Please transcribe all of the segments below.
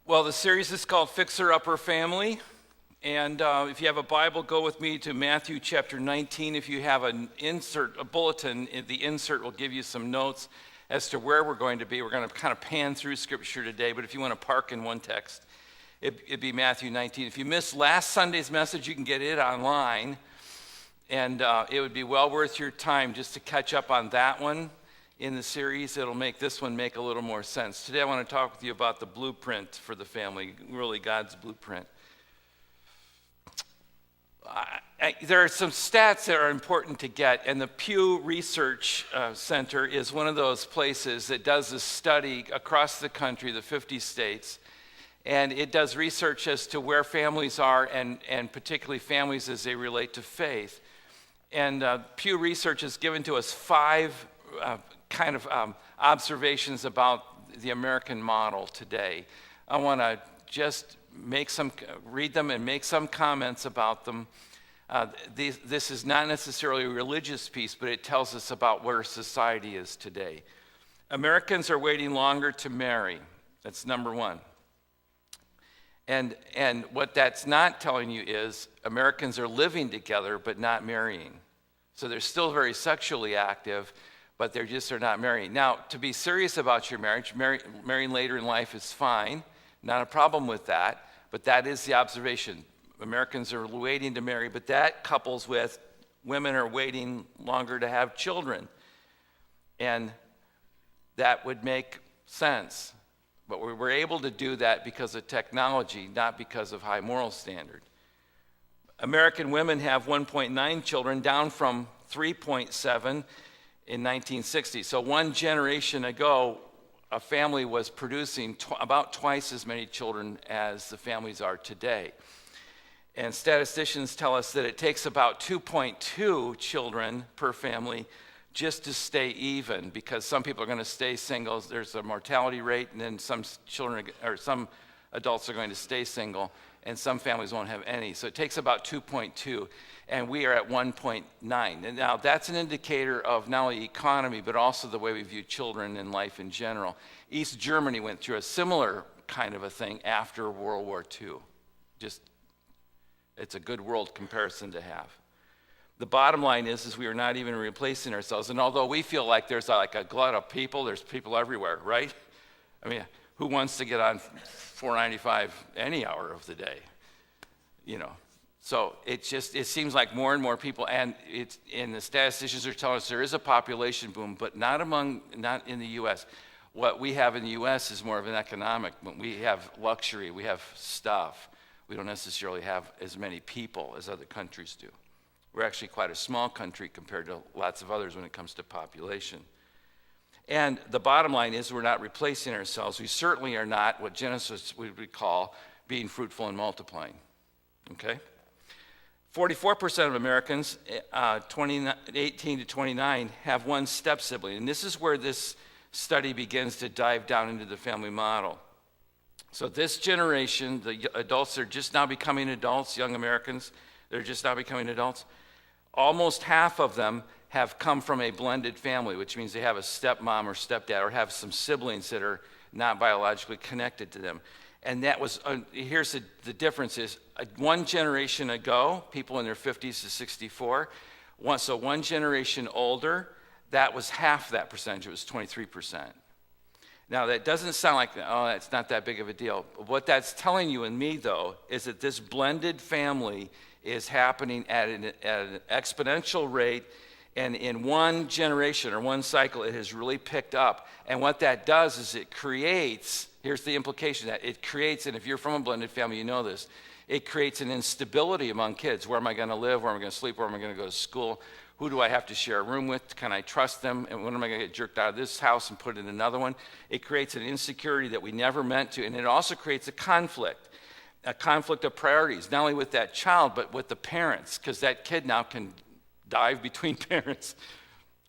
Well, the series is called Fixer Upper Family. And if you have a Bible, go with me to Matthew chapter 19. If you have a bulletin, the insert will give you some notes as to where we're going to be. We're going to kind of pan through Scripture today, but if you want to park in one text, it'd be Matthew 19. If you missed last Sunday's message, you can get it online, and it would be well worth your time just to catch up on that one in the series. It'll make this one make a little more sense. Today I want to talk with you about the blueprint for the family, really God's blueprint. There are some stats that are important to get, and the Pew Research Center is one of those places that does a study across the country, the 50 states, and it does research as to where families are, and particularly families as they relate to faith. And Pew Research has given to us five observations about the American model today. I want to just read them and make some comments about them. This is not necessarily a religious piece, but it tells us about where society is today. Americans are waiting longer to marry. That's number one. And what that's not telling you is Americans are living together but not marrying. So they're still very sexually active, but they just are not marrying. Now, to be serious about your marriage, marrying later in life is fine. Not a problem with that, but that is the observation. Americans are waiting to marry, but that couples with women are waiting longer to have children. And that would make sense. But we were able to do that because of technology, not because of high moral standard. American women have 1.9 children, down from 3.7 in 1960. So one generation ago, a family was producing about twice as many children as the families are today. And statisticians tell us that it takes about 2.2 children per family just to stay even, because some people are going to stay single. There's a mortality rate, and then some adults are going to stay single, and some families won't have any. So it takes about 2.2, and we are at 1.9. And now that's an indicator of not only economy, but also the way we view children and life in general. East Germany went through a similar kind of a thing after World War II. It's a good world comparison to have. The bottom line is we are not even replacing ourselves. And although we feel like there's like a glut of people, there's people everywhere, right? I mean, who wants to get on $4.95 any hour of the day? So it seems like more and more people, and the statisticians are telling us there is a population boom, but not in the U.S. What we have in the U.S. is more of an economic. We have luxury, we have stuff. We don't necessarily have as many people as other countries do. We're actually quite a small country compared to lots of others when it comes to population. And the bottom line is we're not replacing ourselves. We certainly are not what Genesis would call being fruitful and multiplying. Okay? 44% of Americans, 18 to 29, have one step-sibling. And this is where this study begins to dive down into the family model. So this generation, the adults are just now becoming adults, young Americans, they're just now becoming adults. Almost half of them have come from a blended family, which means they have a stepmom or stepdad or have some siblings that are not biologically connected to them. And that was, here's the difference is, one generation ago, people in their 50s to 64, so one generation older, that was half that percentage, it was 23%. Now, that doesn't sound like, it's not that big of a deal. What that's telling you and me, though, is that this blended family is happening at an exponential rate, and in one generation or one cycle, it has really picked up. And what that does is it creates, here's the implication, that it creates, and if you're from a blended family, you know this, it creates an instability among kids. Where am I going to live? Where am I going to sleep? Where am I going to go to school? Who do I have to share a room with? Can I trust them? And when am I going to get jerked out of this house and put in another one? It creates an insecurity that we never meant to. And it also creates a conflict of priorities, not only with that child, but with the parents, because that kid now can dive between parents.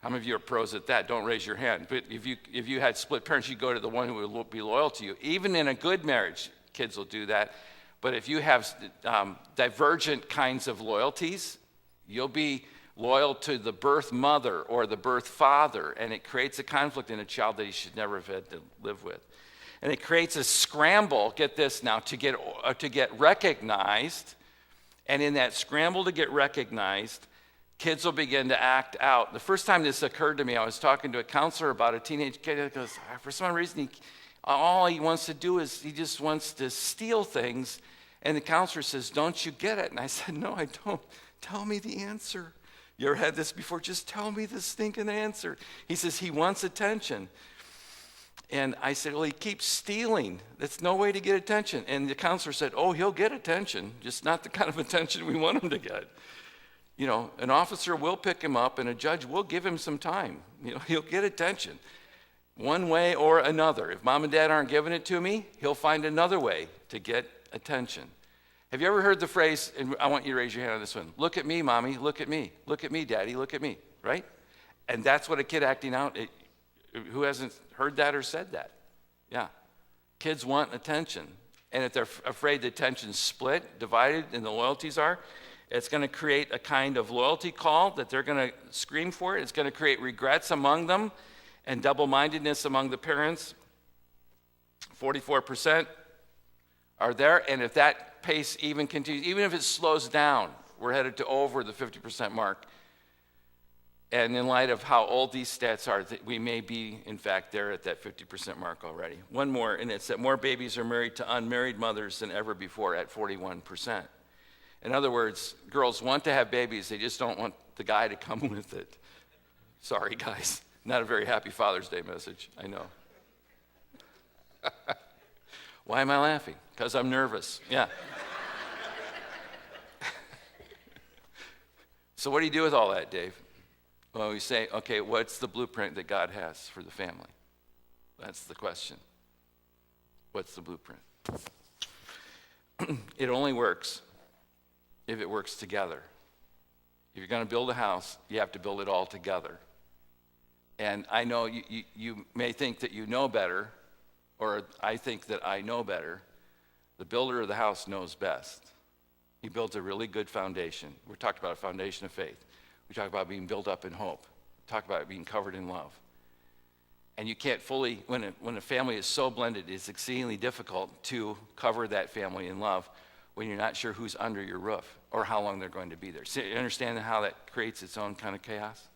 How many of you are pros at that? Don't raise your hand. But if you had split parents, you go to the one who will be loyal to you. Even in a good marriage, kids will do that. But if you have divergent kinds of loyalties, you'll be loyal to the birth mother or the birth father, and it creates a conflict in a child that he should never have had to live with. And it creates a scramble, get this now, to get recognized. And in that scramble to get recognized, kids will begin to act out. The first time this occurred to me, I was talking to a counselor about a teenage kid that goes, for some reason, all he wants to do is he just wants to steal things. And the counselor says, don't you get it? And I said, no, I don't. Tell me the answer. You ever had this before? Just tell me the stinking answer. He says he wants attention. And I said, well, he keeps stealing. That's no way to get attention. And the counselor said, oh, he'll get attention, just not the kind of attention we want him to get. You know, an officer will pick him up and a judge will give him some time. You know, he'll get attention one way or another. If mom and dad aren't giving it to me, he'll find another way to get attention. Have you ever heard the phrase, and I want you to raise your hand on this one, look at me, mommy, look at me. Look at me, daddy, look at me, right? And that's what a kid acting out, who hasn't heard that or said that? Yeah. Kids want attention. And if they're afraid the attention's split, divided, and the loyalties are, it's going to create a kind of loyalty call that they're going to scream for. It's going to create regrets among them and double-mindedness among the parents. 44% are there. And if that pace even continues, even if it slows down, we're headed to over the 50% mark. And in light of how old these stats are, we may be, in fact, there at that 50% mark already. One more, and it's that more babies are married to unmarried mothers than ever before at 41%. In other words, girls want to have babies, they just don't want the guy to come with it. Sorry, guys. Not a very happy Father's Day message, I know. Why am I laughing? Because I'm nervous, yeah. So what do you do with all that, Dave? Well, we say, okay, what's the blueprint that God has for the family? That's the question. What's the blueprint? It only works if it works together. If you're going to build a house, you have to build it all together. And I know you may think that you know better, or I think that I know better. The builder of the house knows best. He builds a really good foundation. We talked about a foundation of faith. We talk about being built up in hope. We talk about being covered in love. And you can't fully, when a family is so blended, it's exceedingly difficult to cover that family in love when you're not sure who's under your roof or how long they're going to be there. So you understand how that creates its own kind of chaos?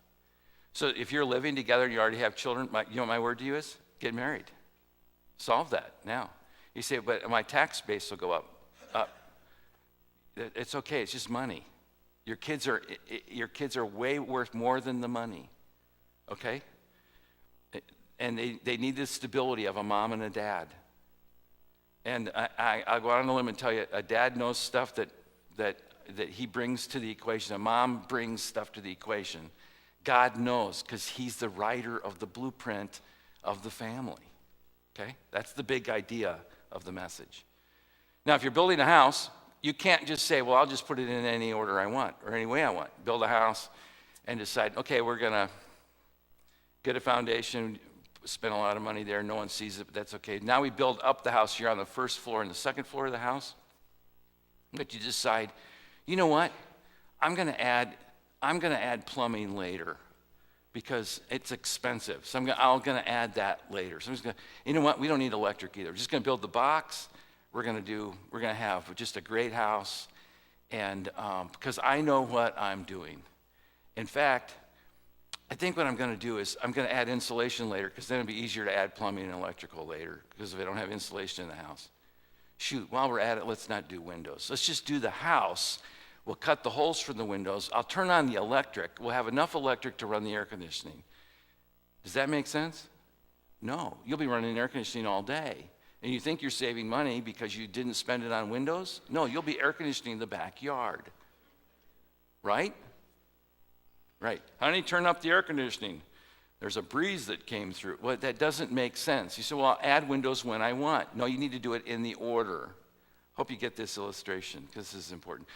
So if you're living together and you already have children, you know what my word to you is? Get married. Solve that now. You say, but my tax base will go up. It's okay, it's just money. Your kids are way worth more than the money, okay? And they need the stability of a mom and a dad. And I'll go out on a limb and tell you, a dad knows stuff that he brings to the equation. A mom brings stuff to the equation. God knows, because he's the writer of the blueprint of the family, okay? That's the big idea of the message. Now, if you're building a house, you can't just say, well, I'll just put it in any order I want or any way I want. Build a house and decide, okay, we're going to get a foundation, spend a lot of money there. No one sees it, but that's okay. Now we build up the house. You're on the first floor and the second floor of the house. But you decide, you know what? I'm going to add plumbing later because it's expensive. So I'm going to add that later. So I'm just going to, you know what? We don't need electric either. We're just going to build the box. We're going to have just a great house, and because I know what I'm doing. In fact, I think what I'm going to do is I'm going to add insulation later, because then it'll be easier to add plumbing and electrical later, because if I don't have insulation in the house. Shoot, while we're at it, let's not do windows. Let's just do the house. We'll cut the holes for the windows. I'll turn on the electric. We'll have enough electric to run the air conditioning. Does that make sense? No, you'll be running air conditioning all day. And you think you're saving money because you didn't spend it on windows? No, you'll be air conditioning the backyard. Right? Right. Honey, turn up the air conditioning. There's a breeze that came through. Well, that doesn't make sense. You say, well, I'll add windows when I want. No, you need to do it in the order. Hope you get this illustration, because this is important.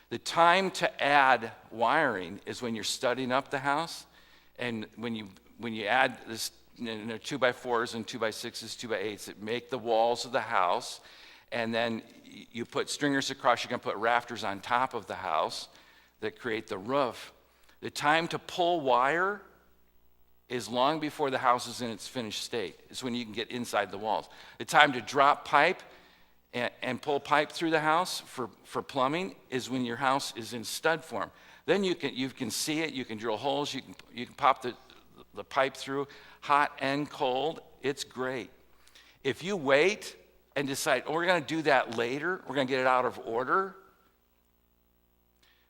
The time to add wiring is when you're studying up the house, and when you add this 2x4s and 2x6s, 2x8s that make the walls of the house, and then you put stringers across. You can put rafters on top of the house that create the roof. The time to pull wire is long before the house is in its finished state. It's when you can get inside the walls. The time to drop pipe and pull pipe through the house for plumbing is when your house is in stud form. Then you can see it, you can drill holes, you can pop the pipe through, hot and cold. It's great. If you wait and decide, we're going to do that later, we're going to get it out of order,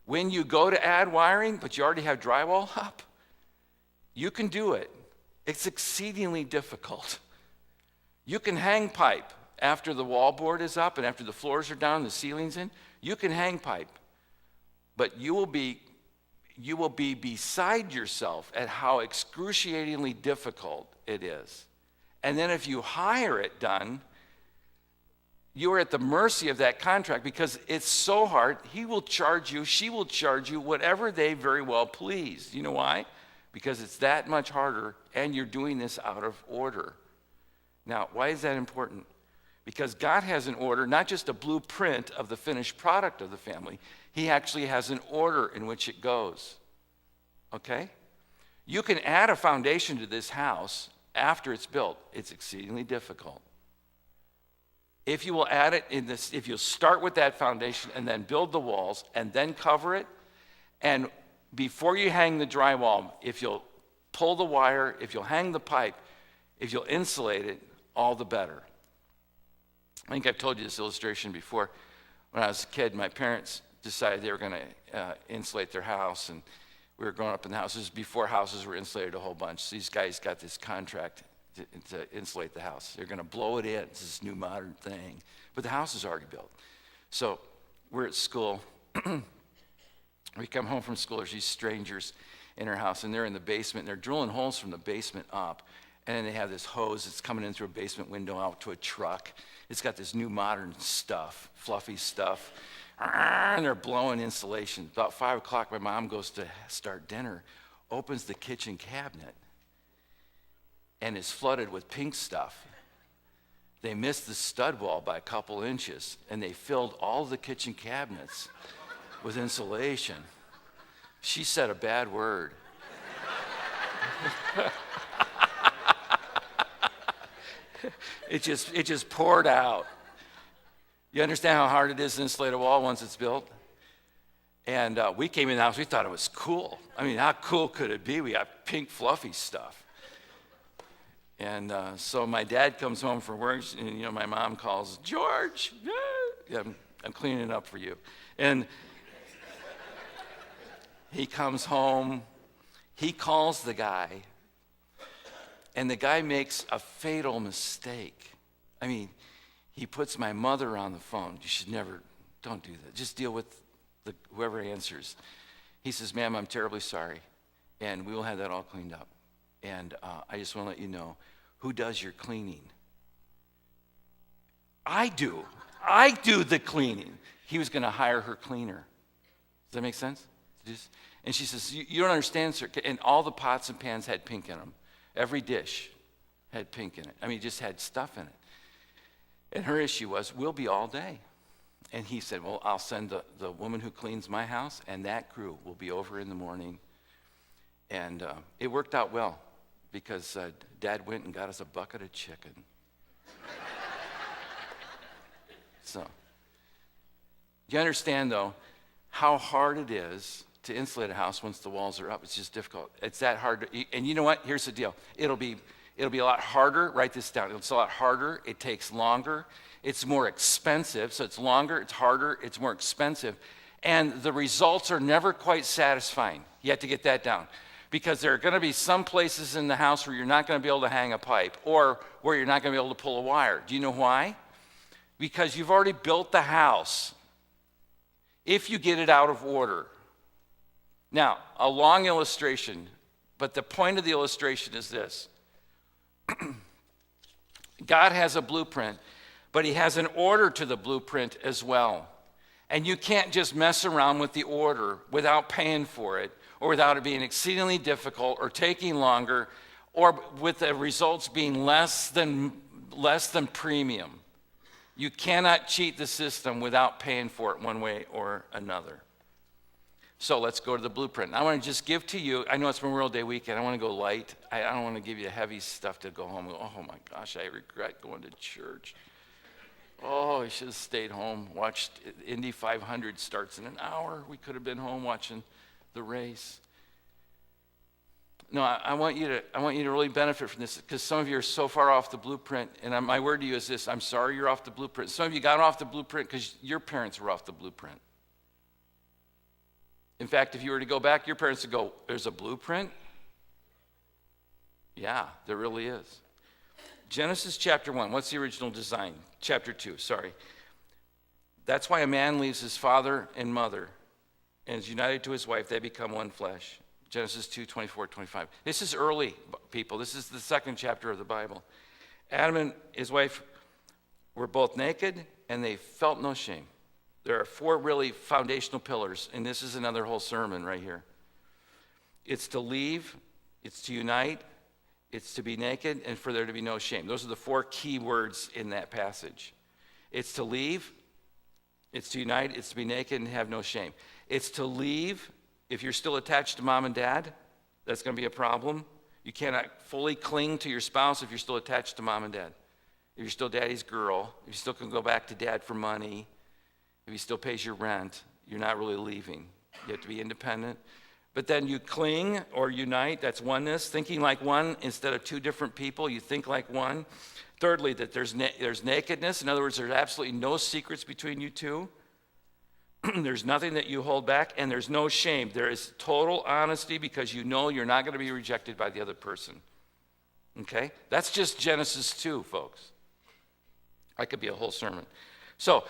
when you go to add wiring, but you already have drywall up, you can do it. It's exceedingly difficult. You can hang pipe after the wallboard is up and after the floors are down, the ceiling's in. You can hang pipe, but you will be beside yourself at how excruciatingly difficult it is. And then if you hire it done, you are at the mercy of that contract because it's so hard. He will charge you, she will charge you, whatever they very well please. You know why? Because it's that much harder and you're doing this out of order. Now, why is that important? Because God has an order, not just a blueprint of the finished product of the family. He actually has an order in which it goes. Okay? You can add a foundation to this house after it's built. It's exceedingly difficult. If you will add it in this, if you'll start with that foundation and then build the walls and then cover it, and before you hang the drywall, if you'll pull the wire, if you'll hang the pipe, if you'll insulate it, all the better. I think I've told you this illustration before. When I was a kid, my parents decided they were going to insulate their house, and we were growing up in the houses. Before houses were insulated a whole bunch. So these guys got this contract to insulate the house. They're going to blow it in. It's this new modern thing. But the house is already built. So we're at school. We come home from school. There's these strangers in our house, and they're in the basement. And they're drilling holes from the basement up. And then they have this hose that's coming in through a basement window out to a truck. It's got this new modern stuff, fluffy stuff. And they're blowing insulation. About 5 o'clock, my mom goes to start dinner, opens the kitchen cabinet, and is flooded with pink stuff. They missed the stud wall by a couple inches, and they filled all the kitchen cabinets with insulation. She said a bad word. It just poured out. You understand how hard it is to insulate a wall once it's built? And we came in the house, we thought it was cool. I mean, how cool could it be? We got pink fluffy stuff. And so my dad comes home from work, and my mom calls, George, yeah, I'm cleaning it up for you. And he comes home, he calls the guy, and the guy makes a fatal mistake. I mean, he puts my mother on the phone. You should never, don't do that. Just deal with whoever answers. He says, ma'am, I'm terribly sorry, and we will have that all cleaned up. And I just want to let you know, who does your cleaning? I do. I do the cleaning. He was going to hire her cleaner. Does that make sense? And she says, you don't understand, sir. And all the pots and pans had pink in them. Every dish had pink in it. I mean, it just had stuff in it. And her issue was, we'll be all day. And he said, well, I'll send the woman who cleans my house, and that crew will be over in the morning. And it worked out well, because Dad went and got us a bucket of chicken. So, you understand, though, how hard it is to insulate a house once the walls are up. It's just difficult. It's that hard. And you know what? Here's the deal. It'll be a lot harder. Write this down. It's a lot harder. It takes longer. It's more expensive. So it's longer, it's harder, it's more expensive. And the results are never quite satisfying. You have to get that down. Because there are going to be some places in the house where you're not going to be able to hang a pipe or where you're not going to be able to pull a wire. Do you know why? Because you've already built the house. If you get it out of order. Now, a long illustration, but the point of the illustration is this. God has a blueprint, but he has an order to the blueprint as well. And you can't just mess around with the order without paying for it, or without it being exceedingly difficult or taking longer, or with the results being less than premium. You cannot cheat the system without paying for it one way or another. So let's go to the blueprint. I want to just give to you, I know it's Memorial Day weekend, I want to go light. I don't want to give you heavy stuff to go home. Oh my gosh, I regret going to church. Oh, I should have stayed home, watched Indy 500 starts in an hour. We could have been home watching the race. No, I want you to really benefit from this, because some of you are so far off the blueprint, and my word to you is this: I'm sorry you're off the blueprint. Some of you got off the blueprint because your parents were off the blueprint. In fact, if you were to go back, your parents would go, there's a blueprint? Yeah, there really is. Genesis chapter 1, what's the original design? Chapter 2, sorry. That's why a man leaves his father and mother and is united to his wife. They become one flesh. Genesis 2, 24, 25. This is early, people. This is the second chapter of the Bible. Adam and his wife were both naked, and they felt no shame. There are 4 really foundational pillars, and this is another whole sermon right here. It's to leave, it's to unite, it's to be naked, and for there to be no shame. Those are the 4 key words in that passage. It's to leave, it's to unite, it's to be naked and have no shame. It's to leave. If you're still attached to mom and dad, that's going to be a problem. You cannot fully cling to your spouse if you're still attached to mom and dad. If you're still daddy's girl, if you still can go back to dad for money, if he still pays your rent, you're not really leaving. You have to be independent. But then you cling or unite, that's oneness, thinking like one instead of 2 different people, you think like one. Thirdly, that there's nakedness. In other words, there's absolutely no secrets between you two. There's nothing that you hold back, and there's no shame. There is total honesty because you know you're not going to be rejected by the other person. Okay? That's just Genesis 2, folks. That could be a whole sermon. So,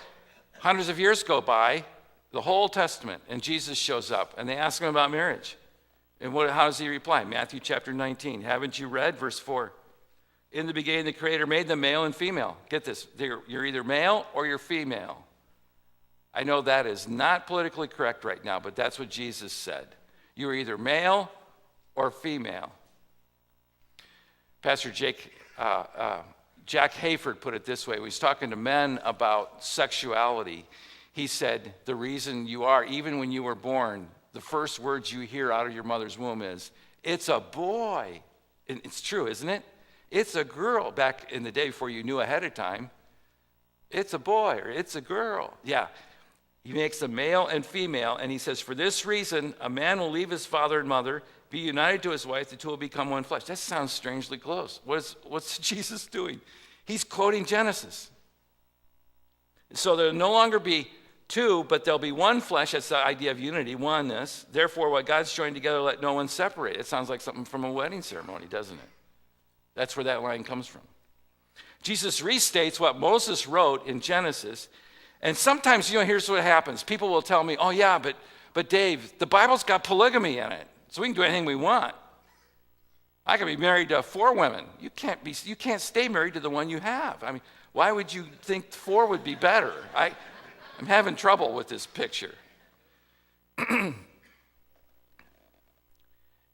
hundreds of years go by, the whole Testament, and Jesus shows up, and they ask him about marriage. And how does he reply? Matthew chapter 19. Haven't you read? Verse 4. In the beginning, the Creator made them male and female. Get this. You're either male or you're female. I know that is not politically correct right now, but that's what Jesus said. You're either male or female. Pastor Jack Hayford put it this way. He was talking to men about sexuality. He said, the reason you are, even when you were born, the first words you hear out of your mother's womb is, it's a boy. And it's true, isn't it? It's a girl. Back in the day before you knew ahead of time, it's a boy or it's a girl. Yeah. He makes them male and female, and he says, for this reason, a man will leave his father and mother, be united to his wife, the 2 will become one flesh. That sounds strangely close. What's Jesus doing? He's quoting Genesis. So there'll no longer be 2, but there'll be one flesh. That's the idea of unity, oneness. Therefore, what God's joined together, let no one separate. It sounds like something from a wedding ceremony, doesn't it? That's where that line comes from. Jesus restates what Moses wrote in Genesis. And sometimes, here's what happens. People will tell me, oh yeah, but Dave, the Bible's got polygamy in it, so we can do anything we want. I can be married to 4 women. You can't stay married to the one you have. I mean, why would you think 4 would be better? I'm having trouble with this picture. And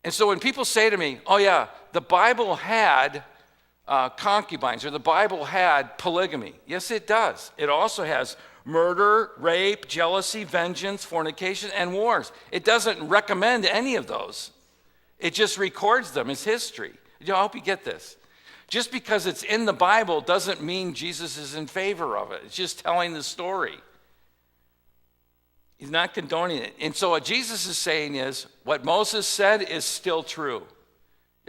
so when people say to me, oh yeah, the Bible had concubines, or the Bible had polygamy. Yes, it does. It also has murder, rape, jealousy, vengeance, fornication, and wars. It doesn't recommend any of those. It just records them as history. I hope you get this. Just because it's in the Bible doesn't mean Jesus is in favor of it. It's just telling the story. He's not condoning it. And so what Jesus is saying is, what Moses said is still true.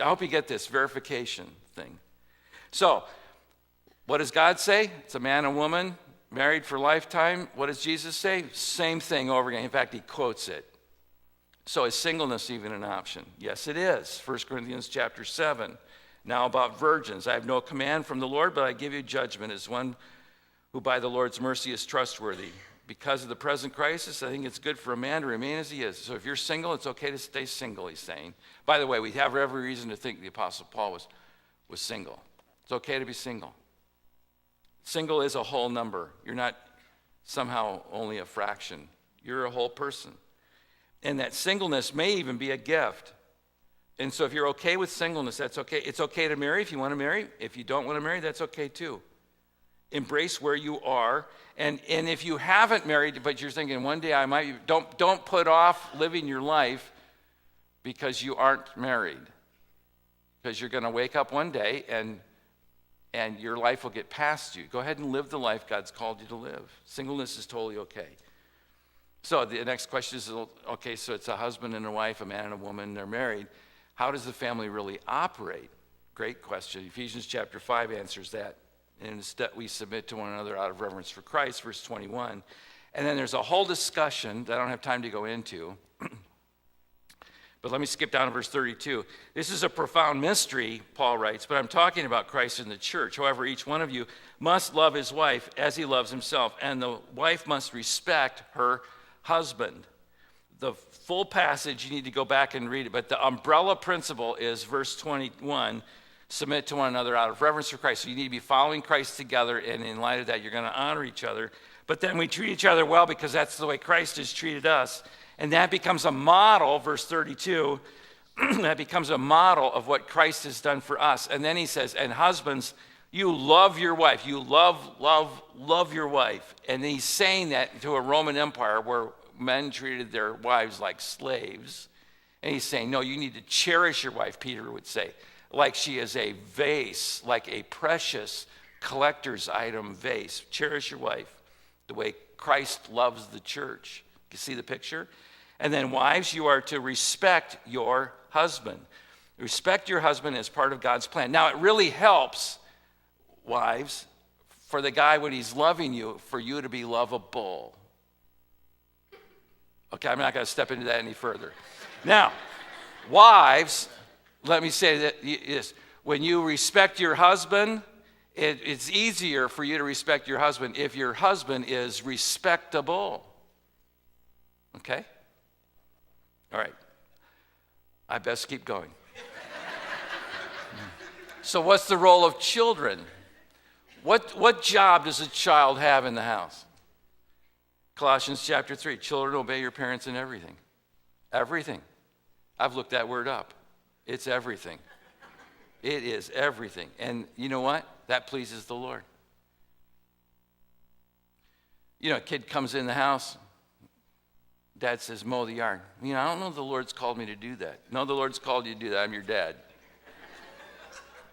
I hope you get this verification thing. So, what does God say? It's a man and woman married for lifetime. What does Jesus say? Same thing over again. In fact, he quotes it. So is singleness even an option? Yes, it is. 1 Corinthians chapter 7. Now about virgins. I have no command from the Lord, but I give you judgment as one who by the Lord's mercy is trustworthy. Because of the present crisis, I think it's good for a man to remain as he is. So if you're single, it's okay to stay single, he's saying. By the way, we have every reason to think the Apostle Paul was single. It's okay to be single. Single is a whole number. You're not somehow only a fraction. You're a whole person. And that singleness may even be a gift. And so if you're okay with singleness, that's okay. It's okay to marry if you want to marry. If you don't want to marry, that's okay too. Embrace where you are. And if you haven't married, but you're thinking one day I might, don't put off living your life because you aren't married. Because you're going to wake up one day and your life will get past you. Go ahead and live the life God's called you to live. Singleness is totally okay. So the next question is, okay, so it's a husband and a wife, a man and a woman, they're married. How does the family really operate? Great question. Ephesians chapter 5 answers that. And instead we submit to one another out of reverence for Christ, verse 21. And then there's a whole discussion that I don't have time to go into. But let me skip down to verse 32. This is a profound mystery, Paul writes, but I'm talking about Christ in the church. However, each one of you must love his wife as he loves himself, and the wife must respect her husband. The full passage, you need to go back and read it, but the umbrella principle is verse 21, submit to one another out of reverence for Christ. So you need to be following Christ together, and in light of that, you're going to honor each other. But then we treat each other well because that's the way Christ has treated us. And that becomes a model, verse 32, that becomes a model of what Christ has done for us. And then he says, and husbands, you love your wife. You love your wife. And he's saying that to a Roman Empire where men treated their wives like slaves. And he's saying, no, you need to cherish your wife, Peter would say, like she is a vase, like a precious collector's item vase. Cherish your wife the way Christ loves the church. You see the picture? And then wives, you are to respect your husband. Respect your husband as part of God's plan. Now, it really helps, wives, for the guy when he's loving you, for you to be lovable. Okay, I'm not going to step into that any further. Now, wives, let me say that this. When you respect your husband, it's easier for you to respect your husband if your husband is respectable. Okay? All right. I best keep going. So what's the role of children? What job does a child have in the house? Colossians chapter 3, children, obey your parents in everything. Everything. I've looked that word up. It's everything. It is everything. And you know what? That pleases the Lord. You know, a kid comes in the house, dad says, mow the yard. You know, I don't know if the Lord's called me to do that. No, the Lord's called you to do that. I'm your dad.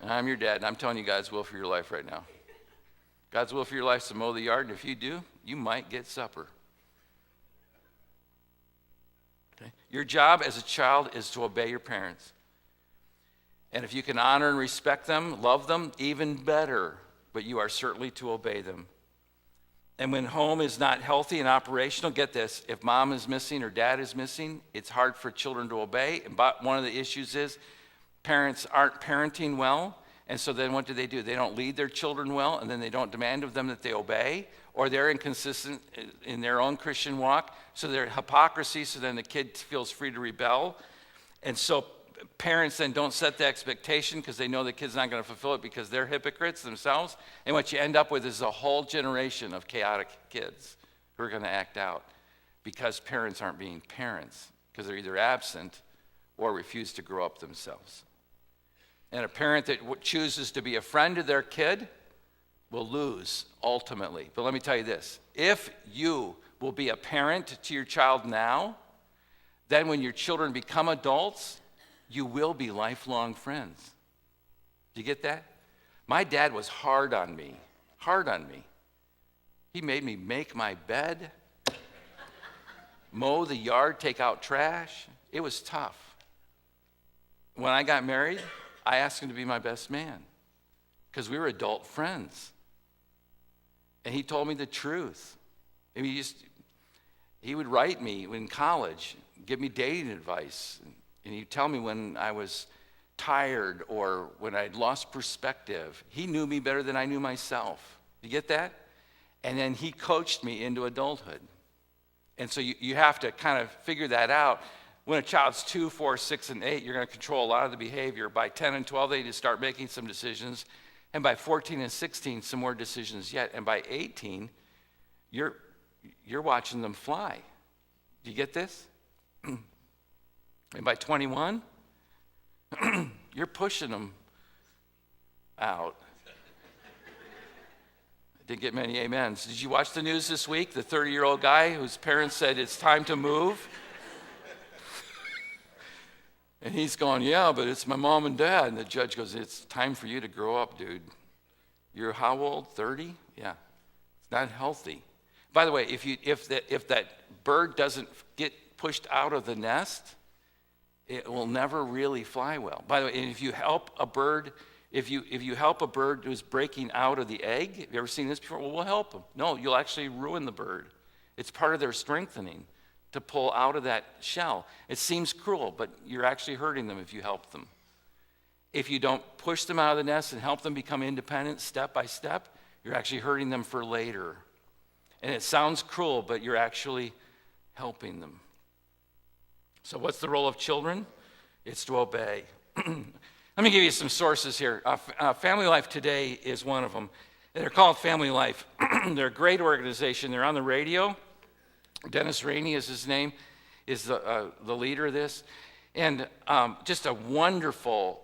And I'm your dad, and I'm telling you God's will for your life right now. God's will for your life is to mow the yard, and if you do, you might get supper. Okay? Your job as a child is to obey your parents. And if you can honor and respect them, love them, even better. But you are certainly to obey them. And when home is not healthy and operational, get this, if mom is missing or dad is missing, it's hard for children to obey. And one of the issues is parents aren't parenting well. And so then what do? They don't lead their children well, and then they don't demand of them that they obey, or they're inconsistent in their own Christian walk. So they're hypocrisy, so then the kid feels free to rebel. And so parents then don't set the expectation because they know the kid's not going to fulfill it because they're hypocrites themselves. And what you end up with is a whole generation of chaotic kids who are going to act out because parents aren't being parents because they're either absent or refuse to grow up themselves. And a parent that chooses to be a friend to their kid will lose ultimately. But let me tell you this. If you will be a parent to your child now, then when your children become adults, you will be lifelong friends. Do you get that? My dad was hard on me. He made me make my bed, mow the yard, take out trash. It was tough. When I got married, I asked him to be my best man because we were adult friends. And he told me the truth. I mean, he would write me in college, give me dating advice. And he'd tell me when I was tired or when I'd lost perspective. He knew me better than I knew myself. You get that? And then he coached me into adulthood. And so you have to kind of figure that out. When a child's 2, 4, 6, and 8, you're going to control a lot of the behavior. By 10 and 12, they need to start making some decisions. And by 14 and 16, some more decisions yet. And by 18, you're watching them fly. Do you get this? And by 21, you're pushing them out. Didn't get many amens. Did you watch the news this week? The 30-year-old guy whose parents said it's time to move. And he's going, yeah, but it's my mom and dad. And the judge goes, it's time for you to grow up, dude. You're how old? 30? Yeah. It's not healthy. By the way, if that bird doesn't get pushed out of the nest, it will never really fly well. By the way, and if you help a bird who's breaking out of the egg, have you ever seen this before? Well, we'll help them. No, you'll actually ruin the bird. It's part of their strengthening to pull out of that shell. It seems cruel, but you're actually hurting them if you help them. If you don't push them out of the nest and help them become independent step by step, you're actually hurting them for later. And it sounds cruel, but you're actually helping them. So what's the role of children? It's to obey. Let me give you some sources here. Family Life Today is one of them. They're called Family Life. They're a great organization. They're on the radio. Dennis Rainey is his name, is the leader of this. And just a wonderful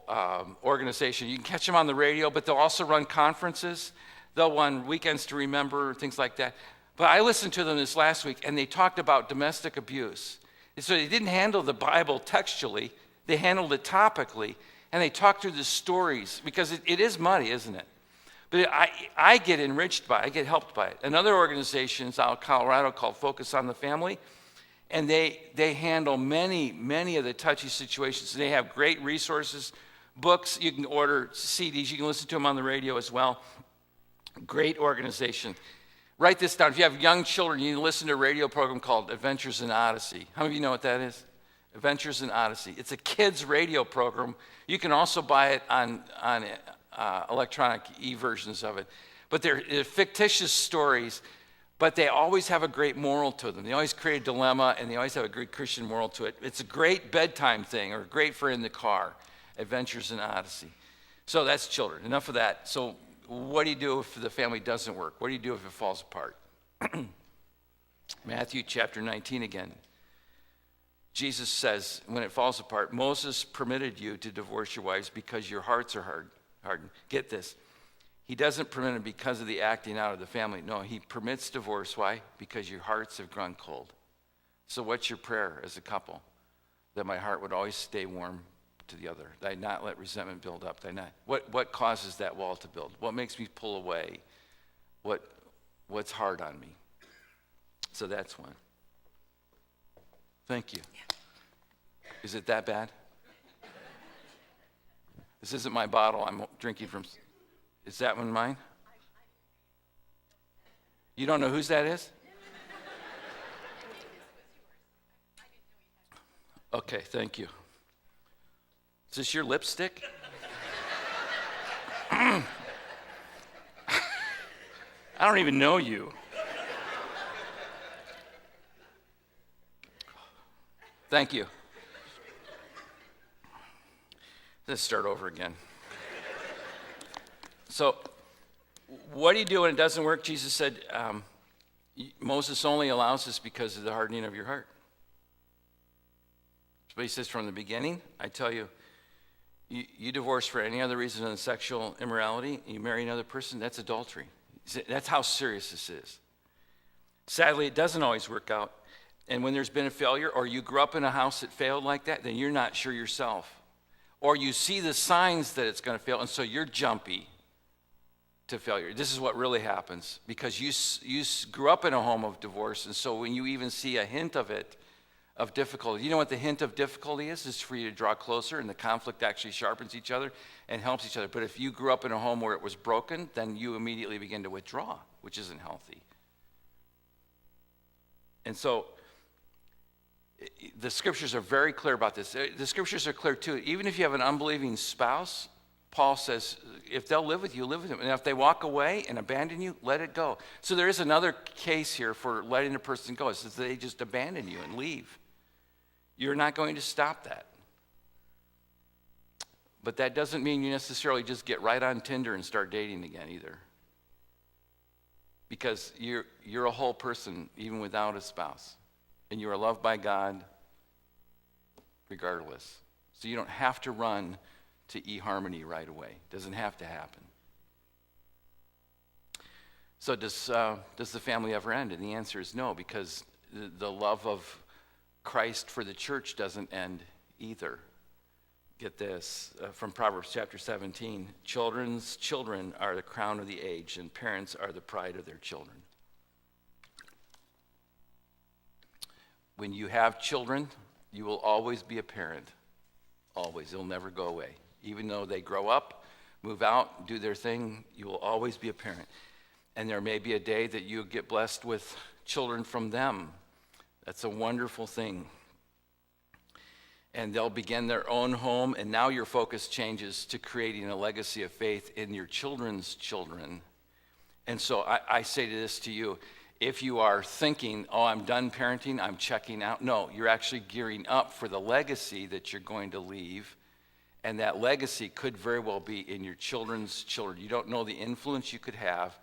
organization. You can catch them on the radio, but they'll also run conferences. They'll run Weekends to Remember, things like that. But I listened to them this last week, and they talked about domestic abuse. And so they didn't handle the Bible textually. They handled it topically. And they talk through the stories, because it is muddy, isn't it? But I get enriched by it. I get helped by it. Another organization is out of Colorado called Focus on the Family, and they handle many of the touchy situations. They have great resources, books. You can order CDs. You can listen to them on the radio as well. Great organization. Write this down. If you have young children, you need to listen to a radio program called Adventures in Odyssey. How many of you know what that is? Adventures in Odyssey. It's a kids' radio program. You can also buy it on electronic e-versions of it. But they're fictitious stories, but they always have a great moral to them. They always create a dilemma, and they always have a great Christian moral to it. It's a great bedtime thing, or great for in the car. Adventures in Odyssey. So that's children. Enough of that. So what do you do if the family doesn't work? What do you do if it falls apart? Matthew chapter 19 again. Jesus says, when it falls apart, Moses permitted you to divorce your wives because your hearts are hardened. Get this. He doesn't permit it because of the acting out of the family. No, he permits divorce. Why? Because your hearts have grown cold. So what's your prayer as a couple? That my heart would always stay warm to the other. That I not let resentment build up. That I not. What causes that wall to build? What makes me pull away? What's hard on me? So that's one. Thank you. Is it that bad? This isn't my bottle I'm drinking from. Is that one mine? You don't know whose that is? Okay, thank you. Is this your lipstick? I don't even know you. Thank you. Let's start over again. So, what do you do when it doesn't work? Jesus said, Moses only allows this because of the hardening of your heart. But he says from the beginning, I tell you, you divorce for any other reason than sexual immorality, you marry another person, that's adultery. That's how serious this is. Sadly, it doesn't always work out. And when there's been a failure, or you grew up in a house that failed like that, then you're not sure yourself. Or you see the signs that it's going to fail, and so you're jumpy to failure. This is what really happens, because you grew up in a home of divorce, and so when you even see a hint of it, of difficulty, you know what the hint of difficulty is? It's for you to draw closer, and the conflict actually sharpens each other and helps each other. But if you grew up in a home where it was broken, then you immediately begin to withdraw, which isn't healthy. And so the scriptures are very clear about this. The scriptures are clear too. Even if you have an unbelieving spouse, Paul says, if they'll live with you, live with them. And if they walk away and abandon you, let it go. So there is another case here for letting a person go. It's that they just abandon you and leave. You're not going to stop that. But that doesn't mean you necessarily just get right on Tinder and start dating again either. Because you're a whole person even without a spouse. And you are loved by God regardless. So you don't have to run to eHarmony right away. It doesn't have to happen. So does the family ever end? And the answer is no, because the love of Christ for the church doesn't end either. Get this, from Proverbs chapter 17, children's children are the crown of the age, and parents are the pride of their children. When you have children, you will always be a parent. Always. It'll never go away. Even though they grow up, move out, do their thing, you will always be a parent. And there may be a day that you get blessed with children from them. That's a wonderful thing. And they'll begin their own home, and now your focus changes to creating a legacy of faith in your children's children. And so I say this to you, if you are thinking, oh, I'm done parenting, I'm checking out, no, you're actually gearing up for the legacy that you're going to leave. And that legacy could very well be in your children's children. You don't know the influence you could have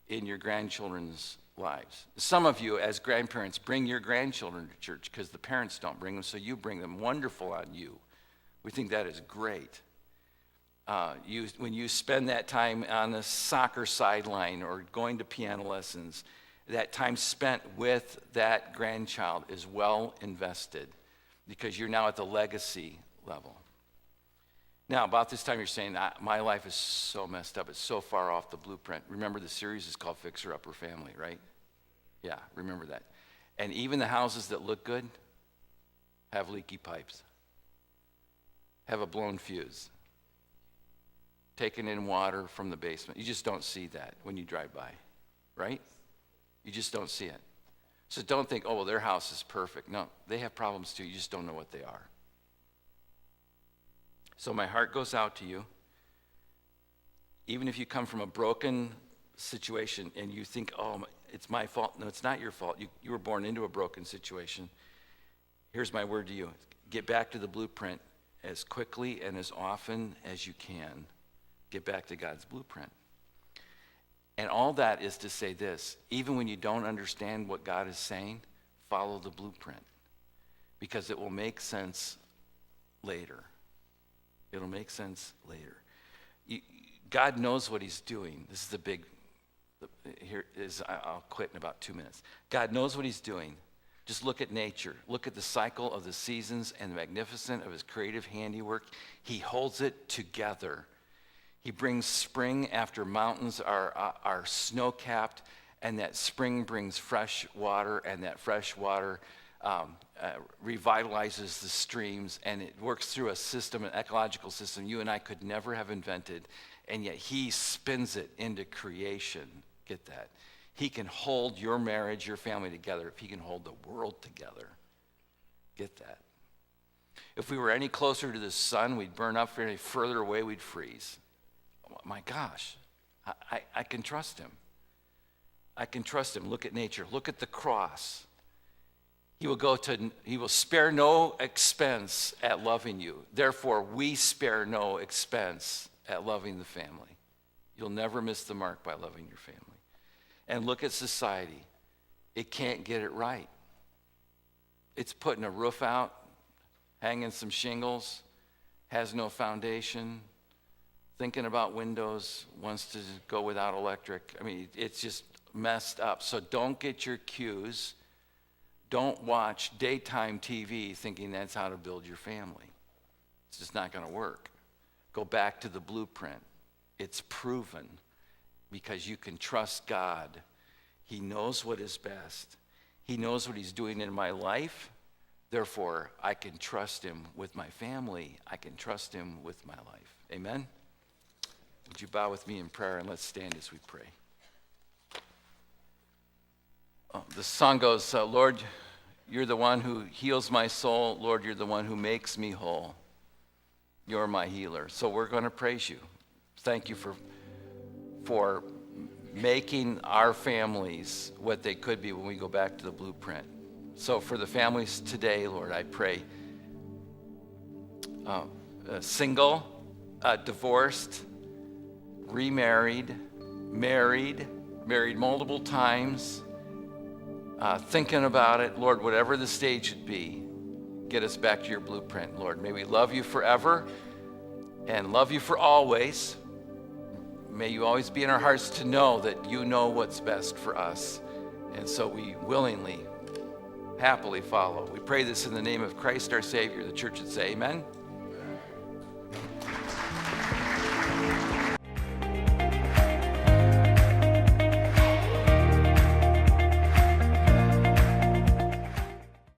in your grandchildren's lives. Some of you, as grandparents, bring your grandchildren to church because the parents don't bring them, so you bring them. Wonderful on you. We think that is great. When you spend that time on the soccer sideline or going to piano lessons, that time spent with that grandchild is well invested because you're now at the legacy level. Now, about this time, you're saying, my life is so messed up. It's so far off the blueprint. Remember, the series is called Fixer Upper Family, right? Yeah, remember that. And even the houses that look good have leaky pipes, have a blown fuse, taking in water from the basement. You just don't see that when you drive by, right? You just don't see it. So don't think, oh, well, their house is perfect. No, they have problems too. You just don't know what they are. So my heart goes out to you. Even if you come from a broken situation and you think, oh, it's my fault. No, it's not your fault. You were born into a broken situation. Here's my word to you. Get back to the blueprint as quickly and as often as you can. Get back to God's blueprint. And all that is to say this, even when you don't understand what God is saying, follow the blueprint because it will make sense later. It'll make sense later. God knows what he's doing. This is the big, I'll quit in about 2 minutes. God knows what he's doing. Just look at nature. Look at the cycle of the seasons and the magnificence of his creative handiwork. He holds it together. He brings spring after mountains are snow-capped, and that spring brings fresh water, and that fresh water revitalizes the streams, and it works through a system, an ecological system you and I could never have invented, and yet he spins it into creation. Get that? He can hold your marriage, your family together if he can hold the world together. Get that? If we were any closer to the sun, we'd burn up. If we were any further away, we'd freeze. My gosh, I can trust him. I can trust him. Look at nature. Look at the cross. He will spare no expense at loving you. Therefore, we spare no expense at loving the family. You'll never miss the mark by loving your family. And look at society. It can't get it right. It's putting a roof out, hanging some shingles, has no foundation, thinking about windows, wants to go without electric. I mean, it's just messed up. So don't get your cues. Don't watch daytime TV thinking that's how to build your family. It's just not going to work. Go back to the blueprint. It's proven because you can trust God. He knows what is best. He knows what he's doing in my life. Therefore, I can trust him with my family. I can trust him with my life. Amen? Would you bow with me in prayer and let's stand as we pray. The song goes, Lord, you're the one who heals my soul. Lord, you're the one who makes me whole. You're my healer. So we're going to praise you. Thank you for making our families what they could be when we go back to the blueprint. So for the families today, Lord, I pray, single, divorced, remarried, married multiple times, thinking about it, Lord, whatever the stage should be, get us back to your blueprint, Lord. May we love you forever and love you for always. may you always be in our hearts to know that you know what's best for us. And so we willingly, happily follow. We pray this in the name of Christ our Savior. The church would say amen.